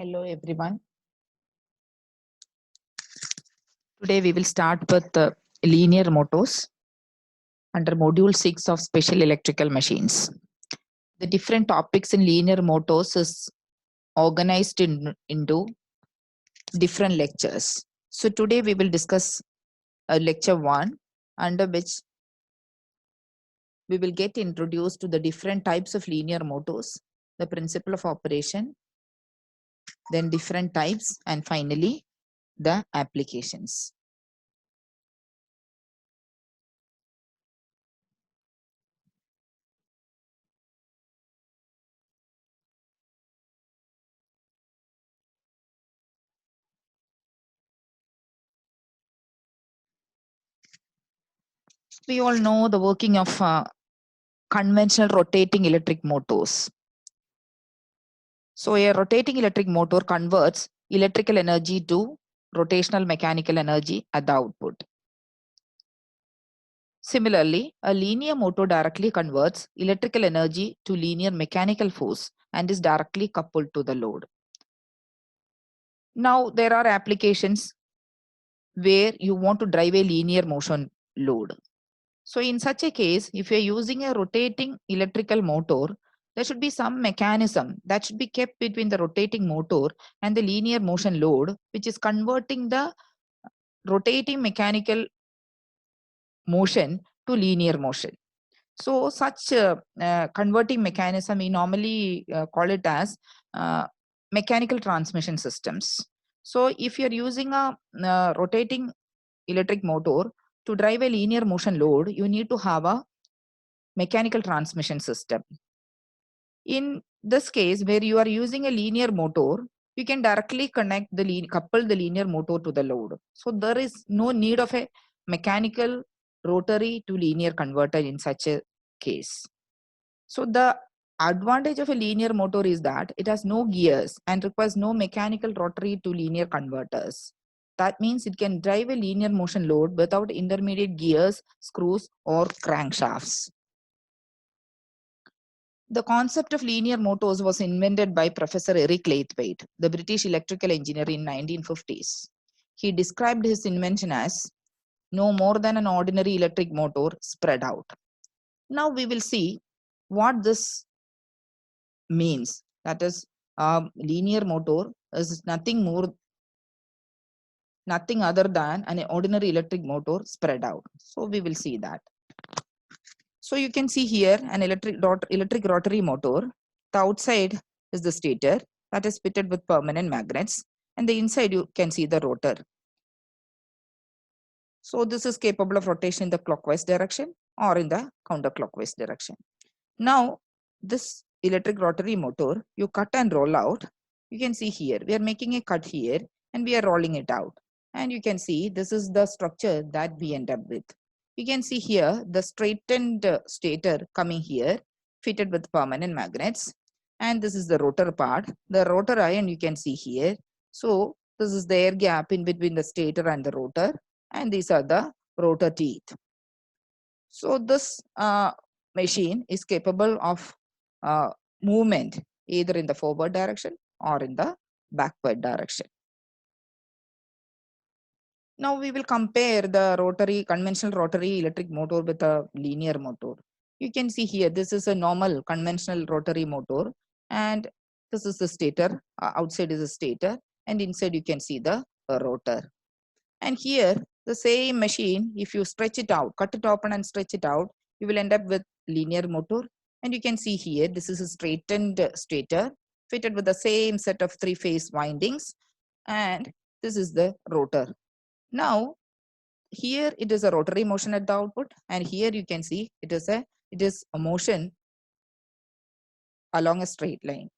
Hello everyone. Today we will start with linear motors under module 6 of special electrical machines. The different topics in linear motors is organized into different lectures. So today we will discuss lecture 1, under which we will get introduced to the different types of linear motors, the principle of operation, then different types, and finally the applications. We all know the working of conventional rotating electric motors. So a rotating electric motor converts electrical energy to rotational mechanical energy at the output. Similarly, a linear motor directly converts electrical energy to linear mechanical force and is directly coupled to the load. Now, there are applications where you want to drive a linear motion load. So in such a case, if you're using a rotating electrical motor, there should be some mechanism that should be kept between the rotating motor and the linear motion load, which is converting the rotating mechanical motion to linear motion. So such converting mechanism, we normally call it as mechanical transmission systems. So if you're using a rotating electric motor to drive a linear motion load, you need to have a mechanical transmission system. In this case, where you are using a linear motor, you can directly couple the linear motor to the load. So there is no need of a mechanical rotary to linear converter in such a case. So the advantage of a linear motor is that it has no gears and requires no mechanical rotary to linear converters. That means it can drive a linear motion load without intermediate gears, screws, or crankshafts. The concept of linear motors was invented by Professor Eric Laithwaite, the British electrical engineer in 1950s. He described his invention as no more than an ordinary electric motor spread out. Now we will see what this means. That is, linear motor is nothing other than an ordinary electric motor spread out. So we will see that. So you can see here an electric rotary motor. The outside is the stator that is fitted with permanent magnets, and the inside you can see the rotor. So this is capable of rotation in the clockwise direction or in the counterclockwise direction. Now this electric rotary motor, you cut and roll out. You can see here we are making a cut here and we are rolling it out, and you can see this is the structure that we end up with. You can see here the straightened stator coming here, fitted with permanent magnets, and this is the rotor part. The rotor iron you can see here. So this is the air gap in between the stator and the rotor, and these are the rotor teeth. So this machine is capable of movement either in the forward direction or in the backward direction. Now we will compare the conventional rotary electric motor with a linear motor. You can see here, this is a normal conventional rotary motor, and this is the stator. Outside is the stator, and inside you can see the rotor. And here, the same machine, if you stretch it out, cut it open and stretch it out, you will end up with linear motor. And you can see here, this is a straightened stator fitted with the same set of three-phase windings, and this is the rotor. Now, here it is a rotary motion at the output, and here you can see it is a motion along a straight line.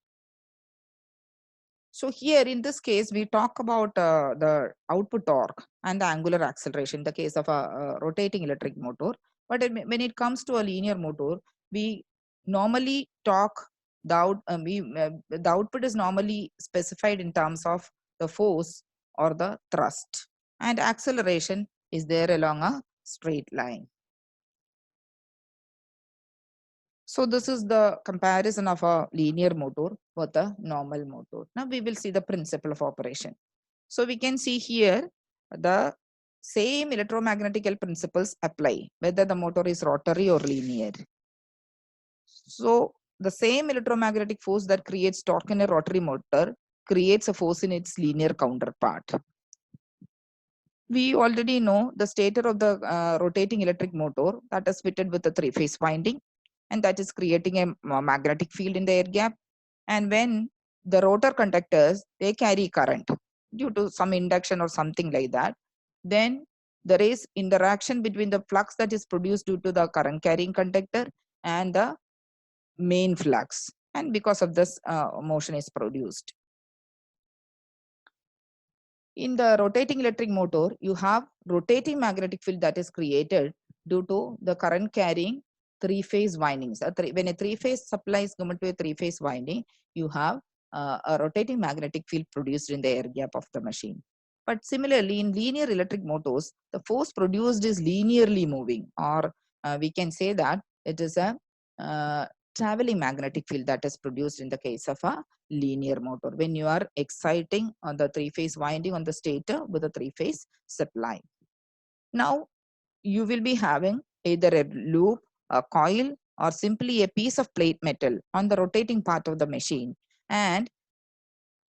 So here in this case, we talk about the output torque and the angular acceleration in the case of a rotating electric motor. But when it comes to a linear motor, we normally talk the output is normally specified in terms of the force or the thrust, and acceleration is there along a straight line. So this is the comparison of a linear motor with a normal motor. Now we will see the principle of operation. So we can see here the same electromagnetical principles apply whether the motor is rotary or linear. So the same electromagnetic force that creates torque in a rotary motor creates a force in its linear counterpart. We already know the stator of the rotating electric motor that is fitted with a three-phase winding, and that is creating a magnetic field in the air gap. And when the rotor conductors, they carry current due to some induction or something like that, then there is interaction between the flux that is produced due to the current carrying conductor and the main flux, and because of this motion is produced. In the rotating electric motor, you have rotating magnetic field that is created due to the current carrying three-phase windings. When a three-phase supply is given to a three-phase winding, you have a rotating magnetic field produced in the air gap of the machine. But similarly, in linear electric motors, the force produced is linearly moving, or we can say that it is a traveling magnetic field that is produced in the case of a linear motor when you are exciting on the three-phase winding on the stator with a three-phase supply. Now you will be having either a loop, a coil, or simply a piece of plate metal on the rotating part of the machine. And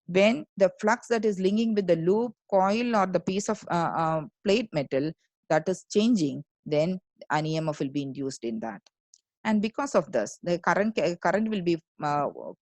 when the flux that is linking with the loop, coil, or the piece of plate metal that is changing, then an EMF will be induced in that. And because of this, the current will be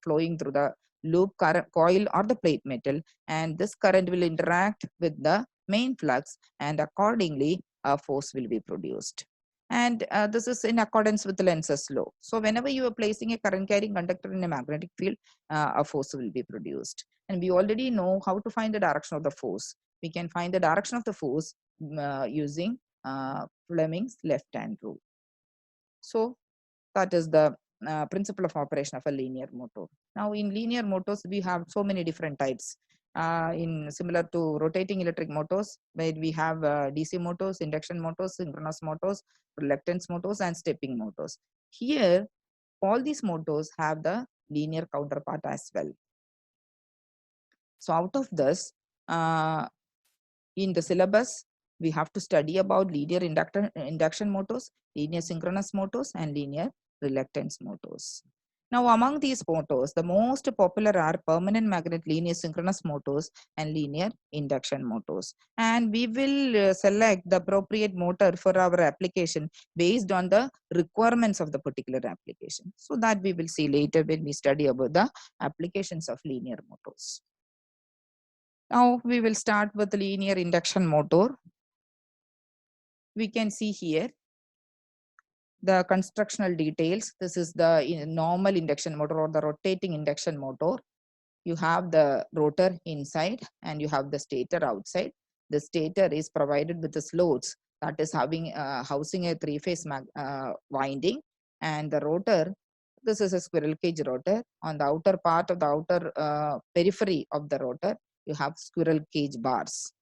flowing through the loop, current, coil, or the plate metal, and this current will interact with the main flux, and accordingly a force will be produced. And this is in accordance with Lenz's law. So whenever you are placing a current carrying conductor in a magnetic field, a force will be produced. And we already know how to find the direction of the force. We can find the direction of the force using Fleming's left-hand rule. So that is the principle of operation of a linear motor. Now in linear motors, we have so many different types. In similar to rotating electric motors, where we have DC motors, induction motors, synchronous motors, reluctance motors, and stepping motors. Here, all these motors have the linear counterpart as well. So out of this, in the syllabus, we have to study about linear induction motors, linear synchronous motors, and linear reluctance motors. Now, among these motors, the most popular are permanent magnet linear synchronous motors and linear induction motors. And we will select the appropriate motor for our application based on the requirements of the particular application. So that we will see later when we study about the applications of linear motors. Now we will start with the linear induction motor. We can see here the constructional details. This is the normal induction motor or the rotating induction motor. You have the rotor inside and you have the stator outside. The stator is provided with the slots that is having housing a three-phase winding, and the rotor, this is a squirrel cage rotor. On the outer part of the outer periphery of the rotor, you have squirrel cage bars.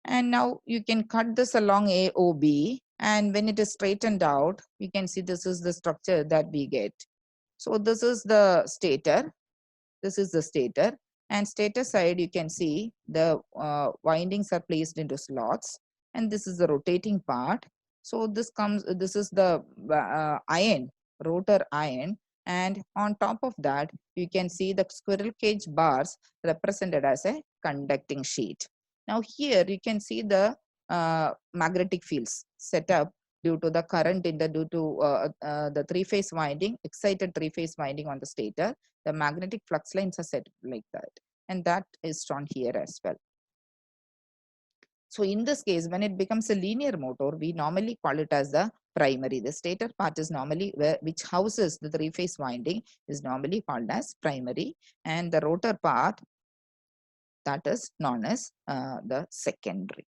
And now you can cut this along AOB, and when it is straightened out, you can see this is the structure that we get. So this is the stator. This is the stator, and stator side you can see the windings are placed into slots, and this is the rotating part. So this is the iron, rotor iron, and on top of that you can see the squirrel cage bars represented as a conducting sheet. Now here you can see the magnetic fields set up due to the current in the the three-phase winding, excited three-phase winding on the stator. The magnetic flux lines are set like that, and that is shown here as well. So in this case, when it becomes a linear motor, we normally call it as the primary. The stator part is normally which houses the three-phase winding is normally called as primary, and the rotor part, that is known as the secondary.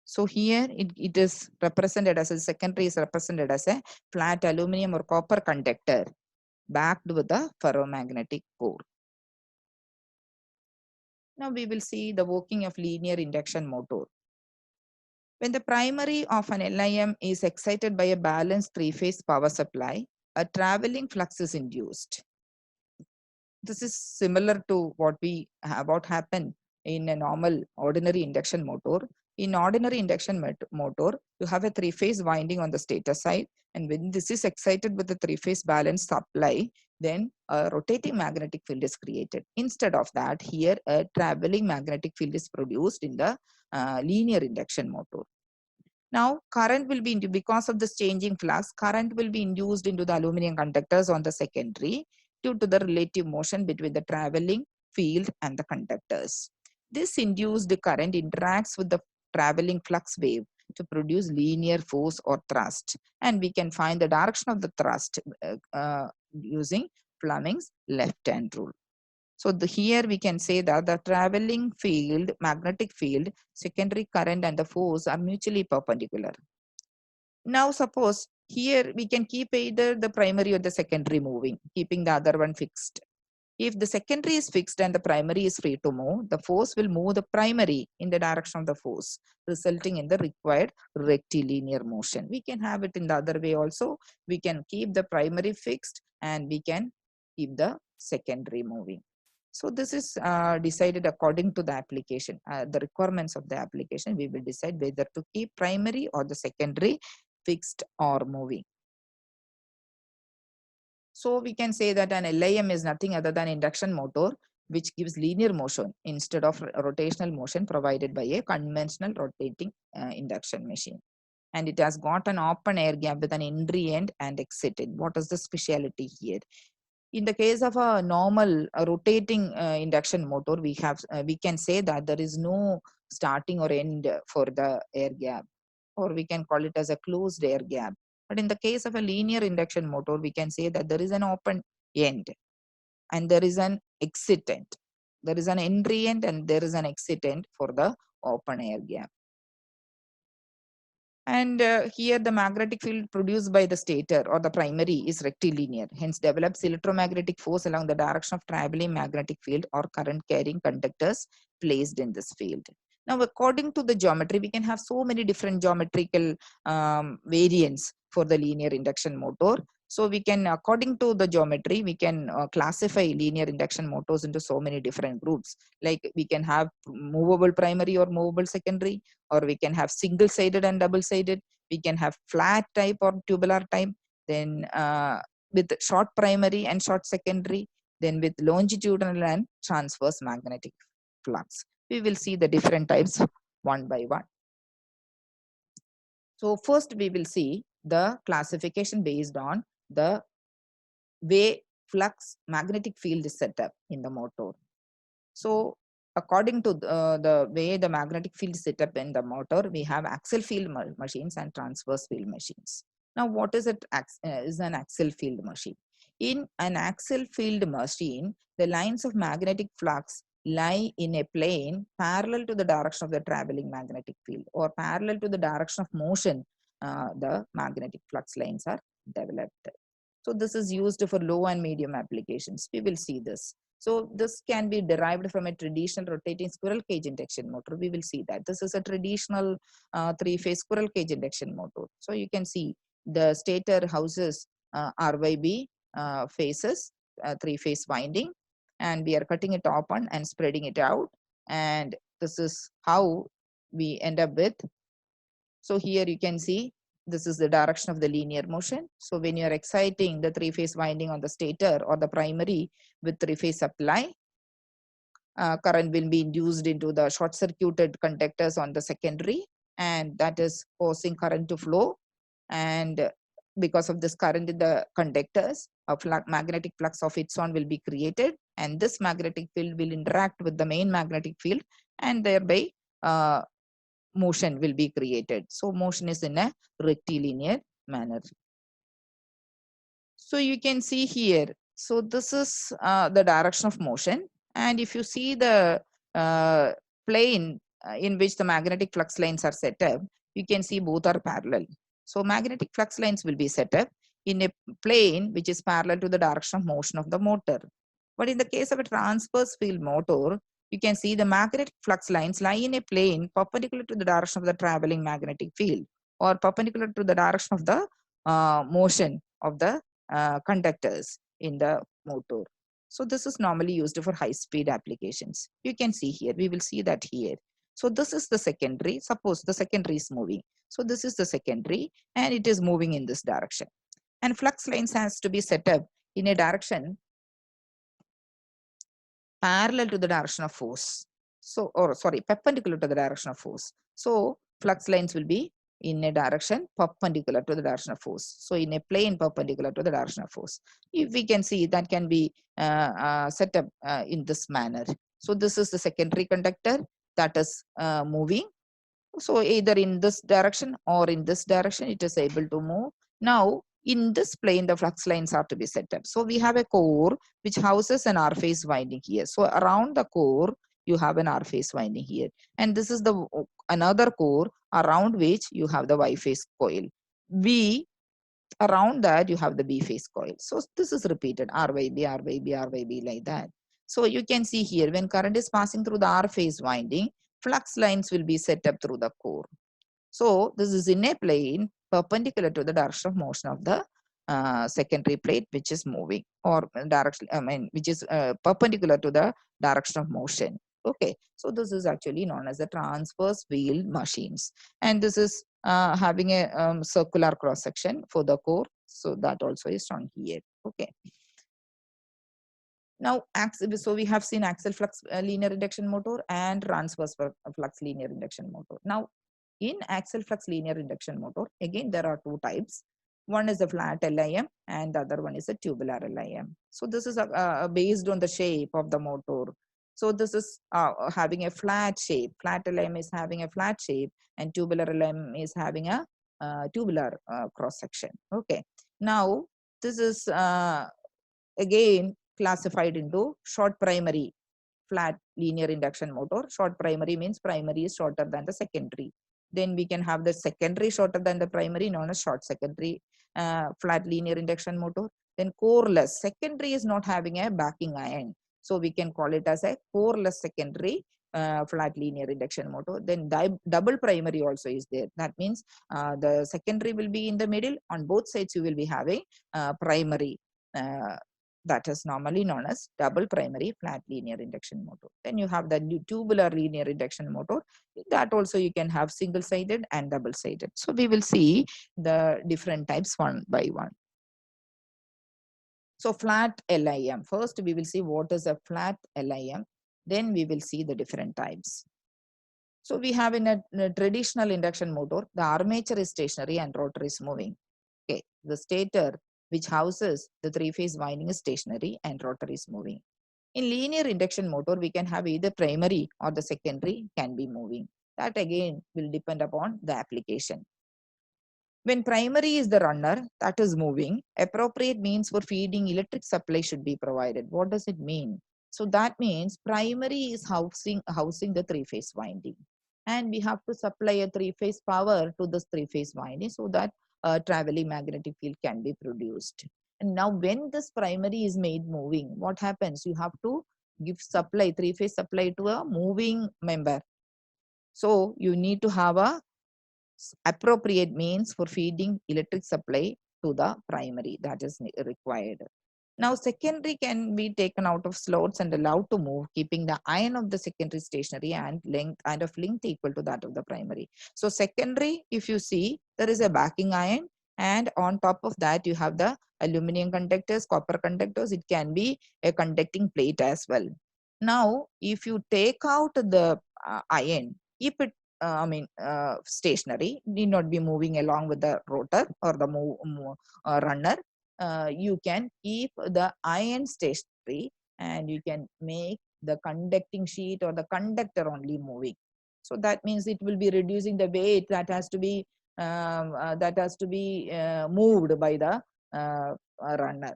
So here it is represented as a secondary is represented as a flat aluminum or copper conductor backed with a ferromagnetic core. Now we will see the working of linear induction motor. When the primary of an LIM is excited by a balanced three-phase power supply, a traveling flux is induced. This is similar to what happened in a normal ordinary induction motor. In ordinary induction motor, you have a three-phase winding on the stator side, and when this is excited with the three-phase balanced supply, then a rotating magnetic field is created. Instead of that, here a traveling magnetic field is produced in the linear induction motor. Now, current will be because of this changing flux, current will be induced into the aluminum conductors on the secondary due to the relative motion between the traveling field and the conductors. This induced current interacts with the traveling flux wave to produce linear force or thrust, and we can find the direction of the thrust using Fleming's left-hand rule. So here we can say that the traveling field, magnetic field, secondary current and the force are mutually perpendicular. Now suppose here we can keep either the primary or the secondary moving, keeping the other one fixed. If the secondary is fixed and the primary is free to move, the force will move the primary in the direction of the force, resulting in the required rectilinear motion. We can have it in the other way also. We can keep the primary fixed and we can keep the secondary moving. So this is decided according to the application, the requirements of the application. We will decide whether to keep primary or the secondary fixed or moving. So we can say that an LIM is nothing other than induction motor which gives linear motion instead of rotational motion provided by a conventional rotating induction machine. And it has got an open air gap with an entry end and exit end. What is the speciality here? In the case of a normal rotating induction motor, we can say that there is no starting or end for the air gap, or we can call it as a closed air gap. But in the case of a linear induction motor, we can say that there is an open end and there is an exit end. There is an entry end and there is an exit end for the open air gap. And here the magnetic field produced by the stator or the primary is rectilinear, hence develops electromagnetic force along the direction of traveling magnetic field or current carrying conductors placed in this field. Now, according to the geometry, we can have so many different geometrical variants for the linear induction motor. So we can, according to the geometry, we can classify linear induction motors into so many different groups. Like we can have movable primary or movable secondary, or we can have single-sided and double-sided. We can have flat type or tubular type. Then with short primary and short secondary. Then with longitudinal and transverse magnetic flux. We will see the different types one by one. So first we will see the classification based on the way flux magnetic field is set up in the motor. So according to the way the magnetic field is set up in the motor, we have axial field machines and transverse field machines. Now, what is it? Is an axial field machine? In an axial field machine, the lines of magnetic flux lie in a plane parallel to the direction of the traveling magnetic field, or parallel to the direction of motion. The magnetic flux lines are developed. So this is used for low and medium applications. We will see this. So this can be derived from a traditional rotating squirrel cage induction motor. We will see that. This is a traditional three-phase squirrel cage induction motor. So you can see the stator houses RYB phases, three-phase winding, and we are cutting it open and spreading it out. And this is how we end up with. So here you can see this is the direction of the linear motion. So when you are exciting the three-phase winding on the stator or the primary with three-phase supply, current will be induced into the short-circuited conductors on the secondary, and that is causing current to flow. And because of this current in the conductors, a magnetic flux of its own will be created, and this magnetic field will interact with the main magnetic field, and thereby motion will be created. So motion is in a rectilinear manner. So you can see here, so this is the direction of motion. And if you see the plane in which the magnetic flux lines are set up, you can see both are parallel. So magnetic flux lines will be set up in a plane which is parallel to the direction of motion of the motor. But in the case of a transverse field motor, you can see the magnetic flux lines lie in a plane perpendicular to the direction of the traveling magnetic field or perpendicular to the direction of the motion of the conductors in the motor. So this is normally used for high speed applications. You can see here, we will see that here. So this is the secondary. Suppose the secondary is moving. So this is the secondary and it is moving in this direction. And flux lines has to be set up in a direction parallel to the direction of force. So, or sorry, perpendicular to the direction of force. So flux lines will be in a direction perpendicular to the direction of force. So in a plane perpendicular to the direction of force. If we can see that can be set up in this manner. So this is the secondary conductor that is moving. So either in this direction or in this direction, it is able to move. Now, in this plane, the flux lines are to be set up. So we have a core which houses an R phase winding here. So around the core, you have an R phase winding here. And this is the another core around which you have the Y phase coil. V, around that you have the B phase coil. So this is repeated R by B, R by B, R by B like that. So you can see here when current is passing through the R phase winding, flux lines will be set up through the core. So this is in a plane perpendicular to the direction of motion of the secondary plate which is moving or direction, which is perpendicular to the direction of motion. Okay, so this is actually known as the transverse wheel machines, and this is having a circular cross section for the core. So that also is shown here. Okay. Now, so we have seen axial flux linear induction motor and transverse flux linear induction motor. Now, in axial flux linear induction motor, again, there are two types. One is a flat LIM and the other one is a tubular LIM. So this is based on the shape of the motor. So this is having a flat shape. Flat LIM is having a flat shape and tubular LIM is having a tubular cross section. Okay. Now, this is again classified into short primary flat linear induction motor. Short primary means primary is shorter than the secondary. Then we can have the secondary shorter than the primary, known as short secondary flat linear induction motor. Then coreless. Secondary is not having a backing iron. So we can call it as a coreless secondary flat linear induction motor. Then double primary also is there. That means the secondary will be in the middle. On both sides, you will be having primary. That is normally known as double primary flat linear induction motor. Then you have the tubular linear induction motor. That also you can have single-sided and double-sided. So we will see the different types one by one. So flat LIM. First we will see what is a flat LIM. Then we will see the different types. So we have in a traditional induction motor, the armature is stationary and rotor is moving. Okay, the stator which houses the three-phase winding is stationary and rotor is moving. In linear induction motor, we can have either primary or the secondary can be moving. That again will depend upon the application. When primary is the runner that is moving, appropriate means for feeding electric supply should be provided. What does it mean? So that means primary is housing the three-phase winding. And we have to supply a three-phase power to this three-phase winding so that traveling magnetic field can be produced. And now when this primary is made moving, what happens? You have to give supply, three-phase supply to a moving member. So you need to have a appropriate means for feeding electric supply to the primary that is required. Now, secondary can be taken out of slots and allowed to move, keeping the iron of the secondary stationary and of length equal to that of the primary. So secondary, if you see, there is a backing iron, and on top of that, you have the aluminum conductors, copper conductors. It can be a conducting plate as well. Now, if you take out the iron, keep it stationary, need not be moving along with the rotor or the runner. You can keep the iron stationary and you can make the conducting sheet or the conductor only moving. So that means it will be reducing the weight that has to be moved by the runner.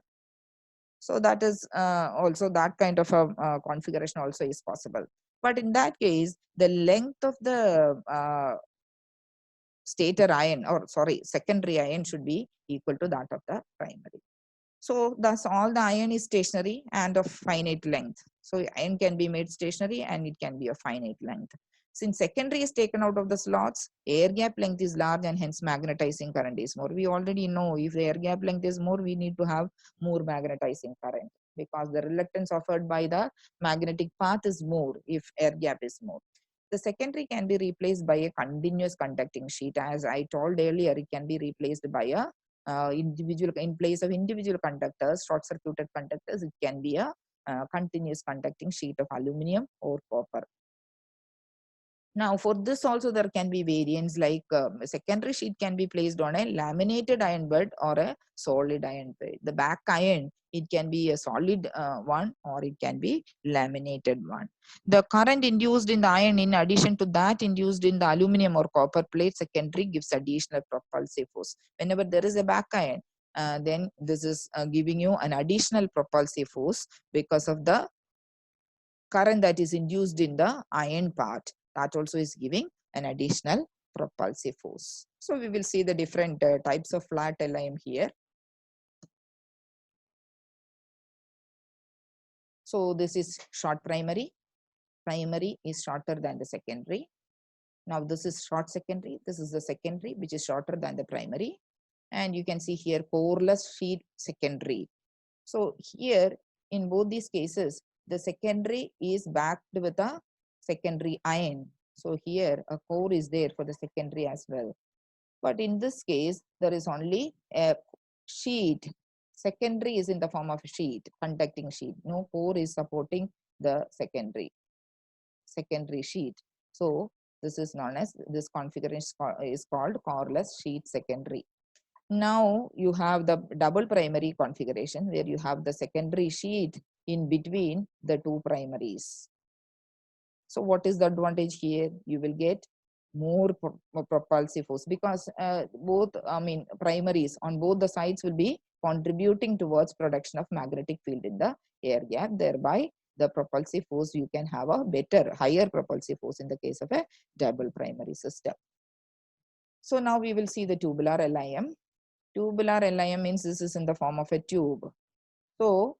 So that is also that kind of a configuration also is possible. But in that case, the length of the stator iron secondary iron should be equal to that of the primary. So thus all the iron is stationary and of finite length. So iron can be made stationary and it can be a finite length. Since secondary is taken out of the slots, air gap length is large and hence magnetizing current is more. We already know if the air gap length is more, we need to have more magnetizing current because the reluctance offered by the magnetic path is more if air gap is more. The secondary can be replaced by a continuous conducting sheet. As I told earlier, it can be replaced by a individual, in place of individual conductors, short circuited conductors, it can be a continuous conducting sheet of aluminum or copper. Now, for this also there can be variants like a secondary sheet can be placed on a laminated iron bed or a solid iron bed. The back iron, it can be a solid one or it can be laminated one. The current induced in the iron in addition to that induced in the aluminum or copper plate secondary gives additional propulsive force. Whenever there is a back iron, then this is giving you an additional propulsive force because of the current that is induced in the iron part. That also is giving an additional propulsive force. So we will see the different types of flat LIM here. So this is short primary. Primary is shorter than the secondary. Now this is short secondary. This is the secondary which is shorter than the primary. And you can see here coreless sheet secondary. So here in both these cases, the secondary is backed with a secondary iron. So here a core is there for the secondary as well. But in this case, there is only a sheet. Secondary is in the form of a sheet, conducting sheet. No core is supporting the secondary sheet. So this is known as, this configuration is called coreless sheet secondary. Now you have the double primary configuration where you have the secondary sheet in between the two primaries. So what is the advantage here? You will get more propulsive force because both, primaries on both the sides will be contributing towards production of magnetic field in the air gap. Thereby the propulsive force, you can have a better, higher propulsive force in the case of a double primary system. So now we will see the tubular LIM. Tubular LIM means this is in the form of a tube. So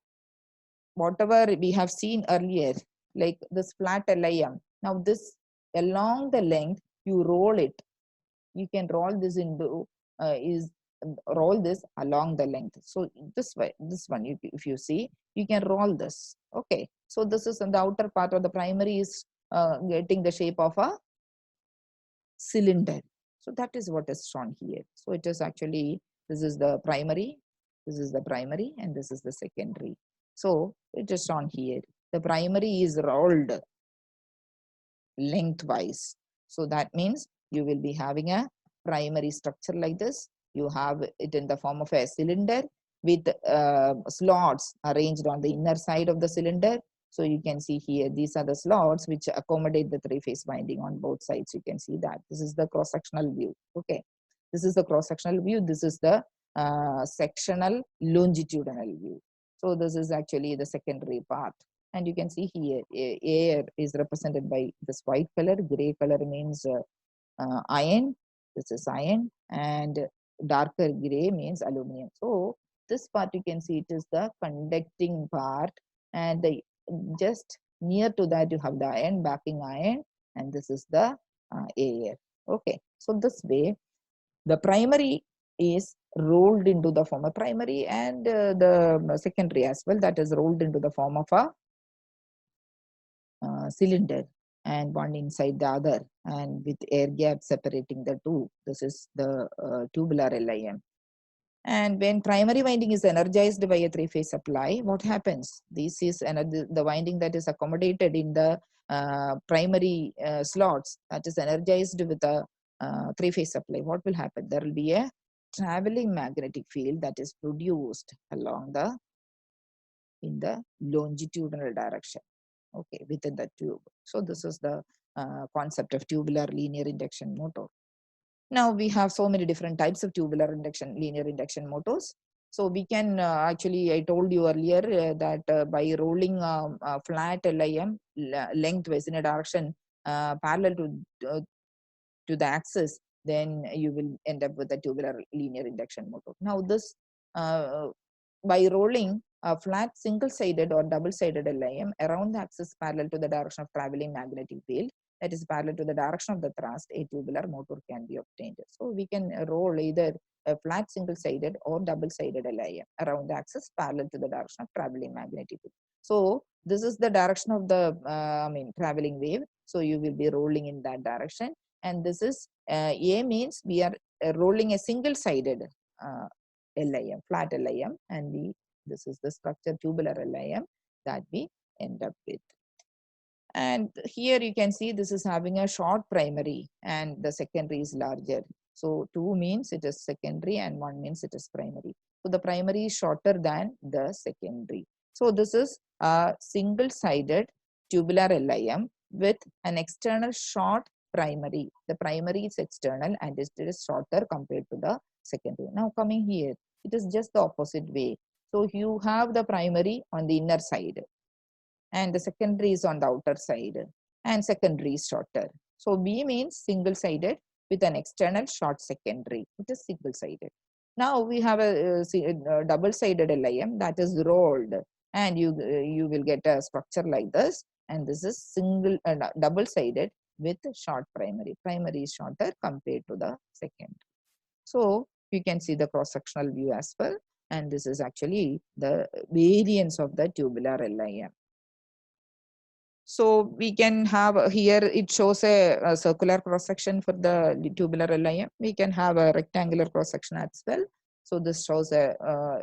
whatever we have seen earlier, like this flat LIM, now this along the length, you roll it. You can roll this into, roll this along the length. So this way, this one, if you see, you can roll this. Okay. So this is in the outer part of the primary is getting the shape of a cylinder. So that is what is shown here. So it is actually, this is the primary, and this is the secondary. So it is shown here. The primary is rolled lengthwise. So that means you will be having a primary structure like this. You have it in the form of a cylinder with slots arranged on the inner side of the cylinder. So you can see here, these are the slots which accommodate the three-phase winding on both sides. You can see that. This is the cross-sectional view. Okay. This is the cross-sectional view. This is the sectional longitudinal view. So this is actually the secondary part. And you can see here, air is represented by this white color. Gray color means iron. This is iron. And darker gray means aluminum. So this part you can see it is the conducting part. And just near to that you have the iron, backing iron. And this is the air. Okay. So this way, the primary is rolled into the form of primary, and the secondary as well, that is rolled into the form of a cylinder, and one inside the other, and with air gap separating the two. This is the tubular LIM. And when primary winding is energized by a three-phase supply, what happens? This is the winding that is accommodated in the primary slots, that is energized with a three-phase supply. What will happen? There will be a traveling magnetic field that is produced along the, in the longitudinal direction. Okay, within the tube. So this is the concept of tubular linear induction motor. Now we have so many different types of tubular linear induction motors. So we can actually, I told you earlier that by rolling a flat LIM lengthwise in a direction parallel to the axis, then you will end up with a tubular linear induction motor. Now this, by rolling a flat single-sided or double-sided LIM around the axis parallel to the direction of traveling magnetic field, that is parallel to the direction of the thrust, a tubular motor can be obtained. So we can roll either a flat single-sided or double-sided LIM around the axis parallel to the direction of traveling magnetic field. So this is the direction of the traveling wave. So you will be rolling in that direction, and this is A means we are rolling a single-sided LIM, flat LIM, and this is the structure tubular LIM that we end up with. And here you can see this is having a short primary and the secondary is larger. So 2 means it is secondary and 1 means it is primary. So the primary is shorter than the secondary. So this is a single-sided tubular LIM with an external short primary. The primary is external and it is shorter compared to the secondary. Now coming here, it is just the opposite way. So you have the primary on the inner side and the secondary is on the outer side, and secondary is shorter. So B means single-sided with an external short secondary. It is single-sided. Now we have a double-sided LIM that is rolled, and you will get a structure like this, and this is double-sided with short primary. Primary is shorter compared to the secondary. So you can see the cross-sectional view as well, and this is actually the variance of the tubular LIM. So we can have here, it shows a circular cross section for the tubular LIM. We can have a rectangular cross section as well. So this shows a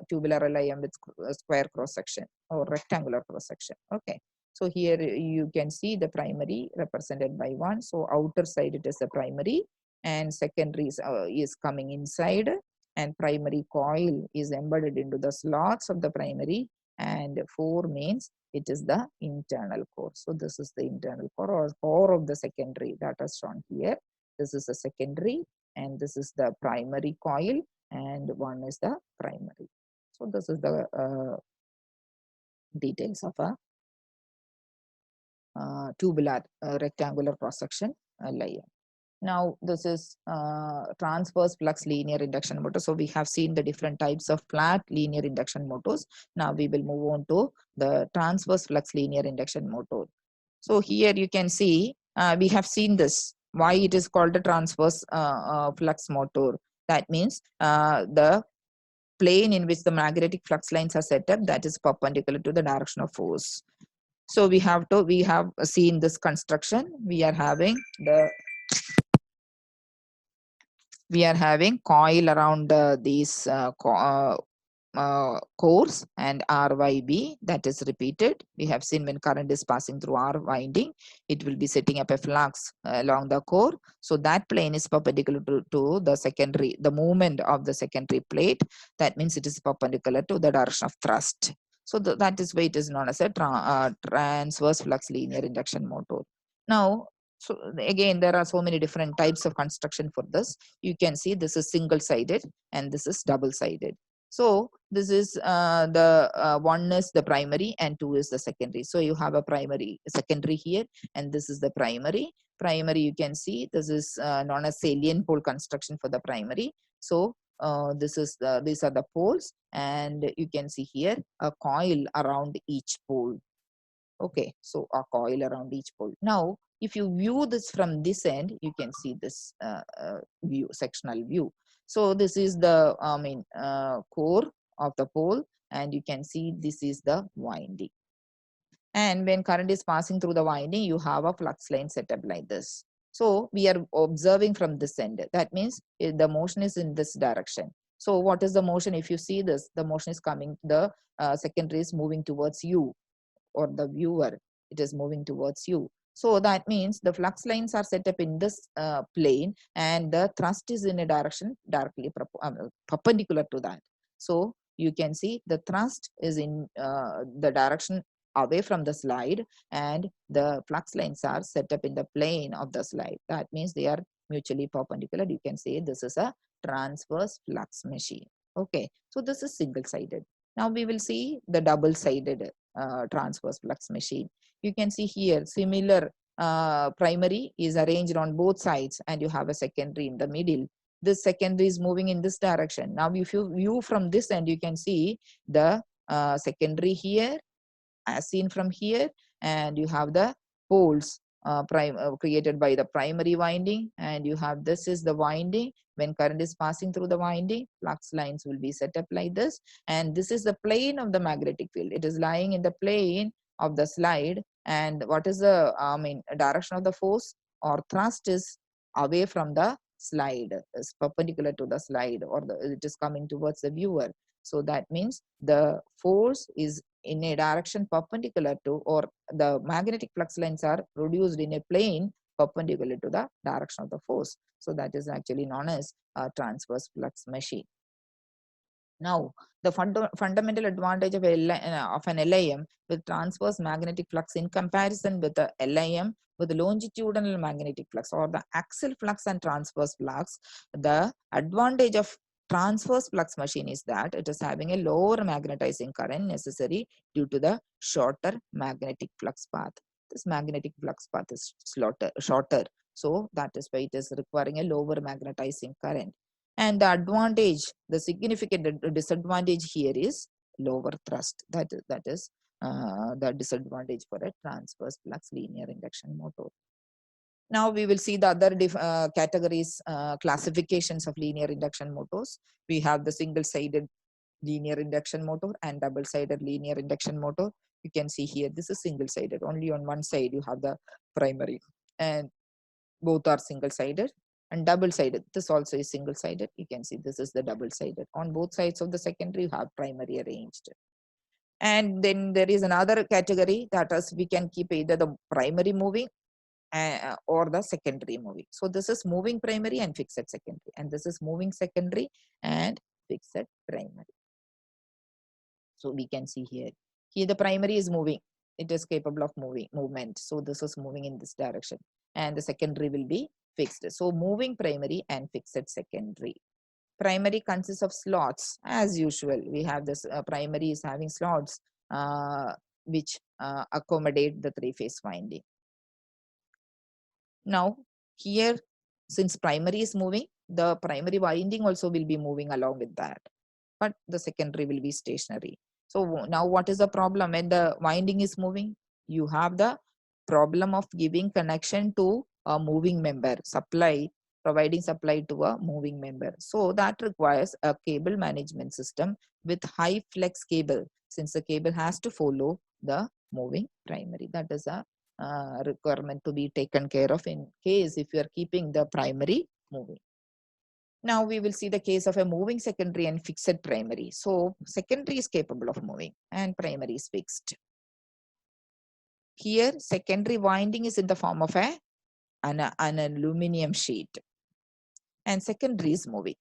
tubular LIM with a square cross section or rectangular cross section. Okay. So here you can see the primary represented by 1. So outer side it is the primary, and secondary is coming inside, and primary coil is embedded into the slots of the primary, and 4 means it is the internal core. So this is the internal core or core of the secondary that is shown here. This is the secondary and this is the primary coil, and 1 is the primary. So this is the details of a tubular rectangular cross section layer. Now this is transverse flux linear induction motor. So we have seen the different types of flat linear induction motors. Now we will move on to the transverse flux linear induction motor. So here you can see we have seen this, why it is called a transverse flux motor. That means the plane in which the magnetic flux lines are set up, that is perpendicular to the direction of force. So we have seen this construction. We are having coil around these cores and RYB, that is repeated. We have seen when current is passing through R winding, it will be setting up a flux along the core. So that plane is perpendicular to the secondary, the movement of the secondary plate. That means it is perpendicular to the direction of thrust. So that is why it is known as a transverse flux linear induction motor. Now, so again, there are so many different types of construction for this. You can see this is single-sided and this is double-sided. So this is one is the primary and 2 is the secondary. So you have a secondary here, and this is the primary. Primary, you can see this is known as salient pole construction for the primary. So these are the poles, and you can see here a coil around each pole. Okay, so a coil around each pole. Now, if you view this from this end, you can see this sectional view. So this is the core of the pole, and you can see this is the winding. And when current is passing through the winding, you have a flux line set up like this. So we are observing from this end. That means the motion is in this direction. So what is the motion? If you see this, the motion is coming, the secondary is moving towards you, or the viewer, it is moving towards you. So that means the flux lines are set up in this plane, and the thrust is in a direction directly perpendicular to that. So you can see the thrust is in the direction away from the slide, and the flux lines are set up in the plane of the slide. That means they are mutually perpendicular. You can say this is a transverse flux machine. Okay, so this is single-sided. Now we will see the double-sided transverse flux machine. You can see here similar primary is arranged on both sides, and you have a secondary in the middle. This secondary is moving in this direction. Now if you view from this end, you can see the secondary here as seen from here, and you have the poles created by the primary winding, and you have this is the winding. When current is passing through the winding, flux lines will be set up like this, and this is the plane of the magnetic field. It is lying in the plane of the slide, and what is the direction of the force or thrust is away from the slide, is perpendicular to the slide, or it is coming towards the viewer. So that means the force is in a direction perpendicular to, or the magnetic flux lines are produced in a plane perpendicular to the direction of the force. So that is actually known as a transverse flux machine. Now, the fundamental advantage of an LIM with transverse magnetic flux in comparison with the LIM with longitudinal magnetic flux or the axial flux and transverse flux, the advantage of transverse flux machine is that it is having a lower magnetizing current necessary due to the shorter magnetic flux path. This magnetic flux path is shorter. So that is why it is requiring a lower magnetizing current. And the advantage, the significant disadvantage here is lower thrust. That is the disadvantage for a transverse flux linear induction motor. Now we will see the other categories, classifications of linear induction motors. We have the single-sided linear induction motor and double-sided linear induction motor. You can see here, this is single-sided. Only on one side you have the primary, and both are single-sided. And double-sided, this also is single-sided. You can see this is the double-sided. On both sides of the secondary, you have primary arranged. And then there is another category, that is we can keep either the primary moving or the secondary moving. So this is moving primary and fixed secondary, and this is moving secondary and fixed primary. So we can see here the primary is moving. It is capable of movement. So this is moving in this direction, and the secondary will be fixed. So moving primary and fixed secondary. Primary consists of slots as usual. We have this primary is having slots which accommodate the three-phase winding. Now here, since primary is moving, the primary winding also will be moving along with that, but the secondary will be stationary. So now what is the problem when the winding is moving? You have the problem of giving connection to a moving member, providing supply to a moving member. So that requires a cable management system with high flex cable, since the cable has to follow the moving primary. That is a requirement to be taken care of in case if you are keeping the primary moving. Now we will see the case of a moving secondary and fixed primary. So secondary is capable of moving and primary is fixed. Here secondary winding is in the form of an aluminum sheet, and secondary is moving.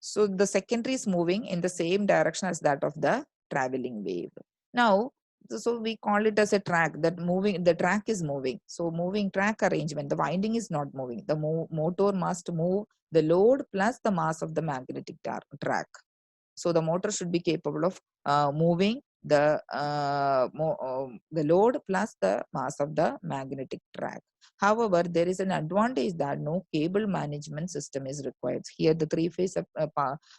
So the secondary is moving in the same direction as that of the traveling wave. Now, so we call it as a track, that the track is moving. So moving track arrangement, the winding is not moving. The motor must move the load plus the mass of the magnetic track. So the motor should be capable of moving the load plus the mass of the magnetic track. However, there is an advantage that no cable management system is required. Here the three-phase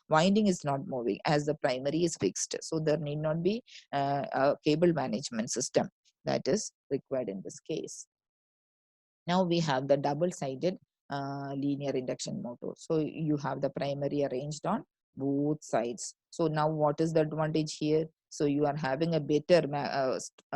winding is not moving as the primary is fixed. So there need not be a cable management system that is required in this case. Now we have the double-sided linear induction motor. So you have the primary arranged on both sides. So now what is the advantage here? So you are having a better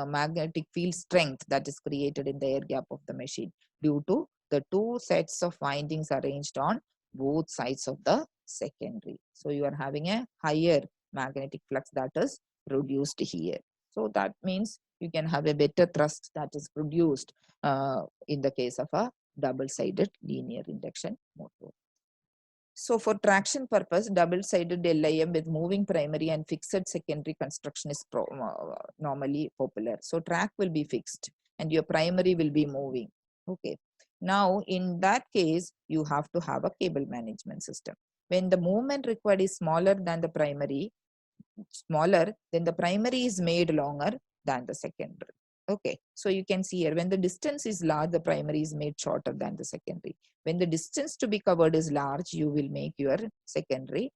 magnetic field strength that is created in the air gap of the machine due to the two sets of windings arranged on both sides of the secondary. So you are having a higher magnetic flux that is produced here. So that means you can have a better thrust that is produced in the case of a double-sided linear induction motor. So for traction purpose, double-sided LIM with moving primary and fixed secondary construction is normally popular. So track will be fixed and your primary will be moving. Okay. Now in that case, you have to have a cable management system. When the movement required is smaller than the primary, then the primary is made longer than the secondary. Okay, so you can see here when the distance is large, the primary is made shorter than the secondary. When the distance to be covered is large, you will make your secondary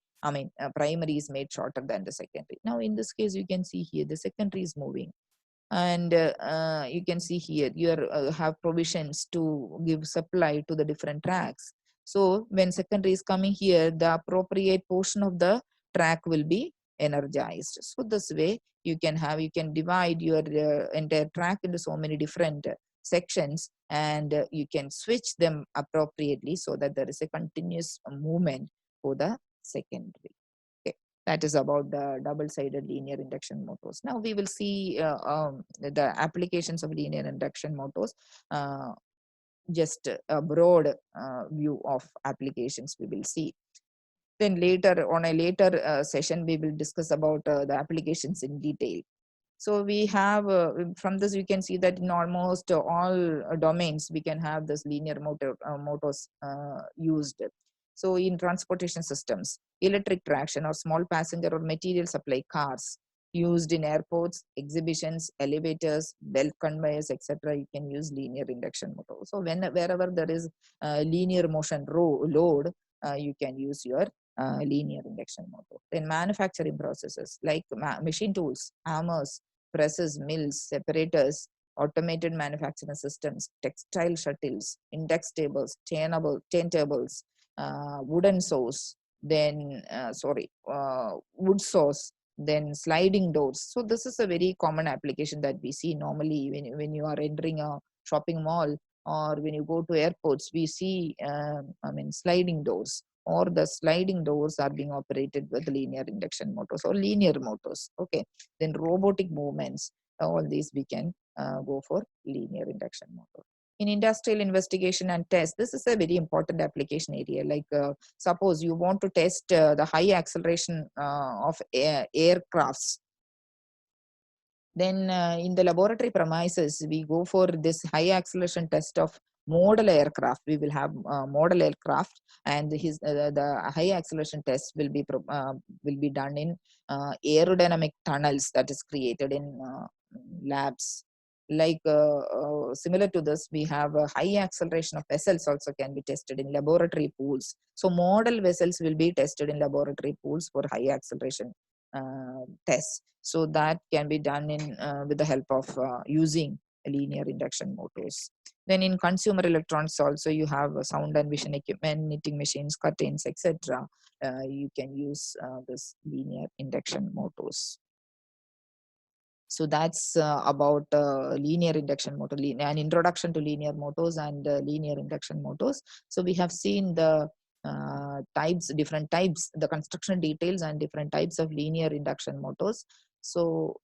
primary is made shorter than the secondary. Now in this case, you can see here the secondary is moving, and you can see here you have provisions to give supply to the different tracks. So when secondary is coming here, the appropriate portion of the track will be energized. So this way you can divide your entire track into so many different sections, and you can switch them appropriately so that there is a continuous movement for the secondary. Okay, that is about the double-sided linear induction motors. Now we will see the applications of linear induction motors. Just a broad view of applications we will see. Then later, on a later session, we will discuss about the applications in detail. So we have, from this you can see that in almost all domains we can have this linear motors used. So in transportation systems, electric traction or small passenger or material supply cars used in airports, exhibitions, elevators, belt conveyors, etc., you can use linear induction motor. So wherever there is linear motion load, you can use your linear induction motor. Then manufacturing processes like machine tools, hammers, presses, mills, separators, automated manufacturing systems, textile shuttles, index tables, turntables, wooden saws, then wood saws, then sliding doors. So this is a very common application that we see normally when you are entering a shopping mall, or when you go to airports, we see sliding doors, or the sliding doors are being operated with linear induction motors or linear motors. Okay, then robotic movements, all these we can go for linear induction motor. In industrial investigation and test, this is a very important application area. Like suppose you want to test the high acceleration of aircrafts, then in the laboratory premises, we go for this high acceleration test of model aircraft. We will have model aircraft, and the high acceleration test will be done in aerodynamic tunnels that is created in labs. Like similar to this, we have a high acceleration of vessels also can be tested in laboratory pools. So model vessels will be tested in laboratory pools for high acceleration tests. So that can be done in with the help of using linear induction motors. Then in consumer electronics also, you have sound and vision equipment, knitting machines, curtains, etc. You can use this linear induction motors. So that's about linear induction motor, an introduction to linear motors and linear induction motors. So we have seen the different types, the construction details and different types of linear induction motors. So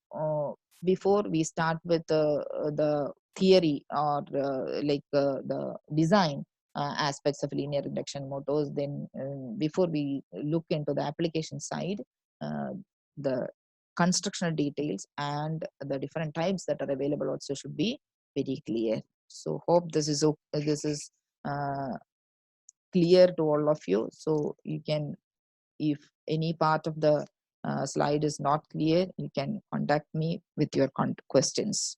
before we start with the theory, or the design aspects of linear induction motors, then before we look into the application side, the constructional details and the different types that are available also should be very clear. So hope this is uh, clear to all of you. So you can, if any part of the slide is not clear, you can contact me with your questions.